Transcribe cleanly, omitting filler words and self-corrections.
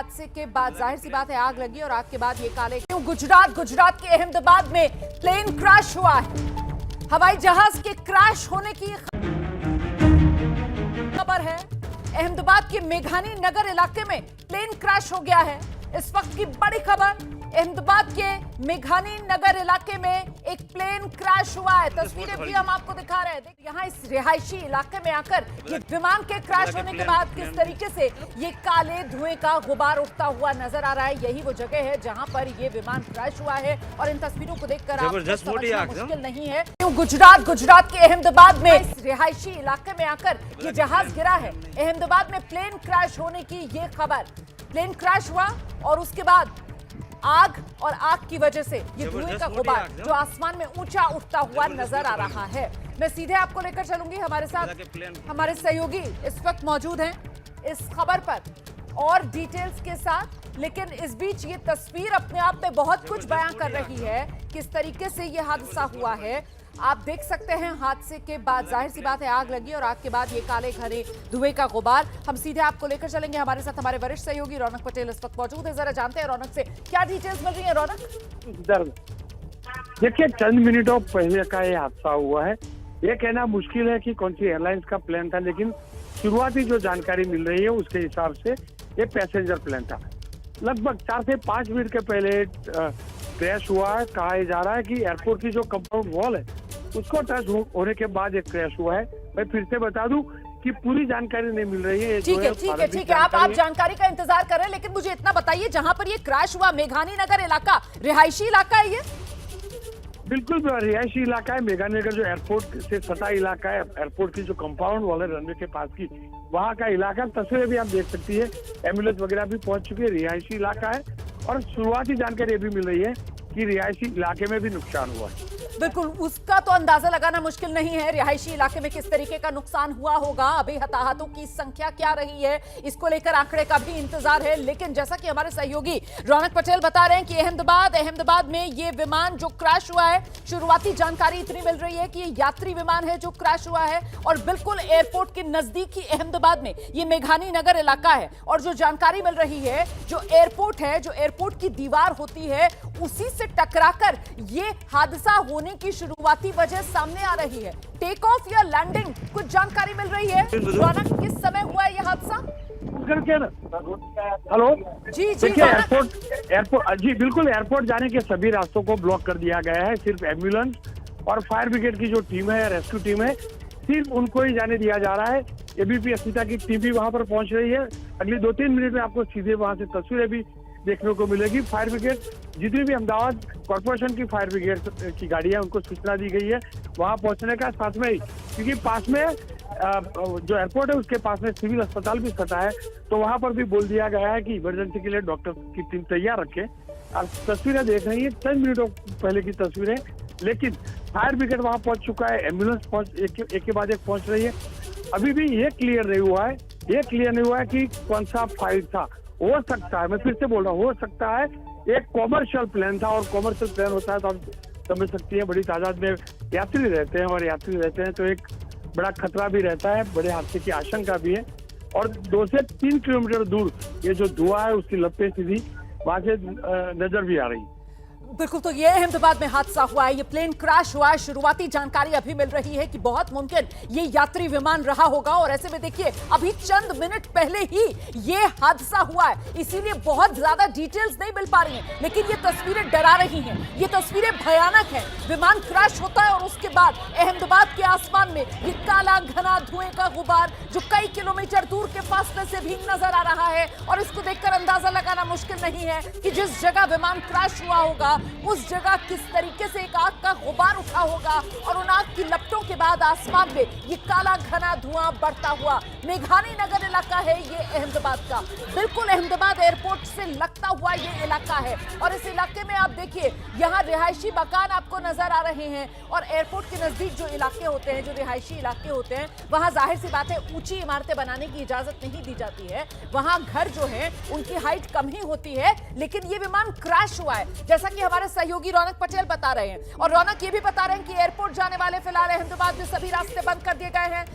हादसे के बाद जाहिर सी बात है आग लगी और आग के बाद ये काले क्यों गुजरात के अहमदाबाद में प्लेन क्रैश हुआ है। हवाई जहाज के क्रैश होने की खबर है। अहमदाबाद के मेघानी नगर इलाके में प्लेन क्रैश हो गया है। इस वक्त की बड़ी खबर, अहमदाबाद के मेघानी नगर इलाके में एक प्लेन क्रैश हुआ है। तस्वीरें भी हम आपको दिखा रहे हैं। यहाँ इस रिहायशी इलाके में आकर ये विमान के क्रैश होने के बाद किस तरीके से ये काले धुएं का गुबार उठता हुआ नजर आ रहा है। यही वो जगह है जहां पर ये विमान क्रैश हुआ है और इन तस्वीरों को देखकर आपको समझना मुश्किल नहीं है क्यों गुजरात के अहमदाबाद में इस रिहायशी इलाके में आकर ये जहाज गिरा है। अहमदाबाद में प्लेन क्रैश होने की ये खबर, प्लेन क्रैश हुआ और उसके बाद आग और आग की वजह से ये धुएं का गुबार जो आसमान में ऊंचा उठता हुआ नजर आ रहा है। मैं सीधे आपको लेकर चलूंगी, हमारे साथ हमारे सहयोगी इस वक्त मौजूद हैं इस खबर पर और डिटेल्स के साथ। लेकिन इस बीच ये तस्वीर अपने आप में बहुत कुछ बयां कर रही है किस तरीके से ये हादसा हुआ है। आप देख सकते हैं हादसे के बाद जाहिर सी बात है आग लगी और आग के बाद ये काले घने धुएं का गुबार। हम सीधे आपको लेकर चलेंगे, हमारे साथ हमारे वरिष्ठ सहयोगी रौनक पटेल इस वक्त मौजूद है। जरा जानते हैं रौनक से क्या डिटेल्स मिल रही है। रौनक, देखिए, चंद मिनटों पहले का ये हादसा हुआ है। ये कहना मुश्किल है कि कौन सी एयरलाइंस का प्लेन था, लेकिन शुरुआती जो जानकारी मिल रही है उसके हिसाब से ये पैसेंजर प्लेन था। लगभग 4 से 5 मिनट के पहले क्रैश हुआ है। कहा जा रहा है कि एयरपोर्ट की जो कंपाउंड वॉल है उसको टच होने के बाद एक क्रैश हुआ है। मैं फिर से बता दूं कि पूरी जानकारी नहीं मिल रही है। ठीक है, आप जानकारी का इंतजार कर रहे हैं, लेकिन मुझे इतना बताइए जहां पर ये क्रैश हुआ मेघानी नगर इलाका रिहायशी इलाका है ये? बिल्कुल रिहायशी इलाका है। मेघानी नगर जो एयरपोर्ट से सटा इलाका है, एयरपोर्ट की जो कंपाउंड वॉल है रनवे के पास की, वहाँ का इलाका। तस्वीरें भी आप देख सकती है, एम्बुलेंस वगैरह भी पहुंच चुकी है। रिहायशी इलाका है और शुरुआती जानकारी ये भी मिल रही है कि रिहायशी इलाके में भी नुकसान हुआ है। बिल्कुल, उसका तो अंदाजा लगाना मुश्किल नहीं है रिहायशी इलाके में किस तरीके का नुकसान हुआ होगा। अभी हताहतों की संख्या क्या रही है इसको लेकर आंकड़े का भी इंतजार है। लेकिन जैसा कि हमारे सहयोगी रौनक पटेल बता रहे हैं कि अहमदाबाद में ये विमान जो क्रैश हुआ है, शुरुआती जानकारी इतनी मिल रही है कि ये यात्री विमान है जो क्रैश हुआ है और बिल्कुल एयरपोर्ट के नजदीक ही अहमदाबाद में ये मेघानी नगर इलाका है। और जो जानकारी मिल रही है, जो एयरपोर्ट है, जो एयरपोर्ट की दीवार होती है, उसी से टकराकर ये हादसा होने की शुरुआती वजह सामने आ रही है। टेक ऑफ या लैंडिंग कुछ जानकारी मिल रही है। किस समय हुआ है यह हादसा? हेलो जी, देखिए, एयरपोर्ट जी बिल्कुल, एयरपोर्ट जाने के सभी रास्तों को ब्लॉक कर दिया गया है। सिर्फ एम्बुलेंस और फायर ब्रिगेड की जो टीम है, रेस्क्यू टीम है, सिर्फ उनको ही जाने दिया जा रहा है। एबीपी अस्मिता की टीम भी वहां पर पहुंच रही है। अगली 2-3 मिनट में आपको सीधे वहां से तस्वीरें भी देखने को मिलेगी। फायर ब्रिगेड, जितनी भी अहमदाबाद कॉर्पोरेशन की फायर ब्रिगेड की गाड़ी है, उनको सूचना दी गई है वहां पहुंचने का। साथ में ही क्योंकि पास में जो एयरपोर्ट है उसके पास में सिविल अस्पताल भी सटा है, तो वहां पर भी बोल दिया गया है कि इमरजेंसी के लिए डॉक्टर की टीम तैयार रखे। आप तस्वीरें देख रही है, चंद मिनटों पहले की तस्वीरें, लेकिन फायर ब्रिगेड वहां पहुंच चुका है। एम्बुलेंस एक के बाद एक पहुंच रही है। अभी भी ये क्लियर नहीं हुआ है कि कौन सा फायर था। हो सकता है, मैं फिर से बोल रहा हूँ, हो सकता है एक कॉमर्शियल प्लेन था, और कॉमर्शियल प्लेन होता है तो आप समझ सकती हैं बड़ी तादाद में यात्री रहते हैं, और यात्री रहते हैं तो एक बड़ा खतरा भी रहता है, बड़े हादसे की आशंका भी है। और 2 से 3 किलोमीटर दूर ये जो धुआं है उसकी लपटें सीधी वहां से नजर भी आ रही है। बिल्कुल, तो ये अहमदाबाद में हादसा हुआ है, ये प्लेन क्रैश हुआ है। शुरुआती जानकारी अभी मिल रही है कि बहुत मुमकिन ये यात्री विमान रहा होगा और ऐसे में देखिए अभी चंद मिनट पहले ही ये हादसा हुआ है, इसीलिए बहुत ज्यादा डिटेल्स नहीं मिल पा रही हैं। लेकिन ये तस्वीरें डरा रही हैं, ये तस्वीरें भयानक हैं। विमान क्रैश होता है और उसके बाद अहमदाबाद के आसमान में ये काला घना धुएं का गुबार जो कई किलोमीटर दूर के फासले से भी नजर आ रहा है। और इसको देखकर अंदाजा लगाना मुश्किल नहीं है कि जिस जगह विमान क्रैश हुआ होगा उस जगह किस तरीके से एक आग का गुबार उठा होगा और उन आग की लपटों के बाद आसमान में ये काला घना धुआं बढ़ता हुआ। मेघानी नगर इलाका है ये अहमदाबाद का, बिल्कुल अहमदाबाद एयरपोर्ट से लगता हुआ ये इलाका है। और इस इलाके में आप देखिए यहाँ रिहायशी मकान आपको नजर आ रहे हैं और एयरपोर्ट के नजदीक जो इलाके होते हैं, जो रिहायशी इलाके होते हैं, वहां जाहिर सी बात है ऊंची इमारतें बनाने की इजाजत नहीं दी जाती है। वहां घर जो है उनकी हाइट कम ही होती है। लेकिन ये विमान क्रैश हुआ है जैसा कि हमारे सहयोगी रौनक पटेल बता रहे हैं। और रौनक ये भी बता रहे हैं कि एयरपोर्ट जाने वाले फिलहाल अहमदाबाद में सभी रास्ते बंद कर दिए गए हैं।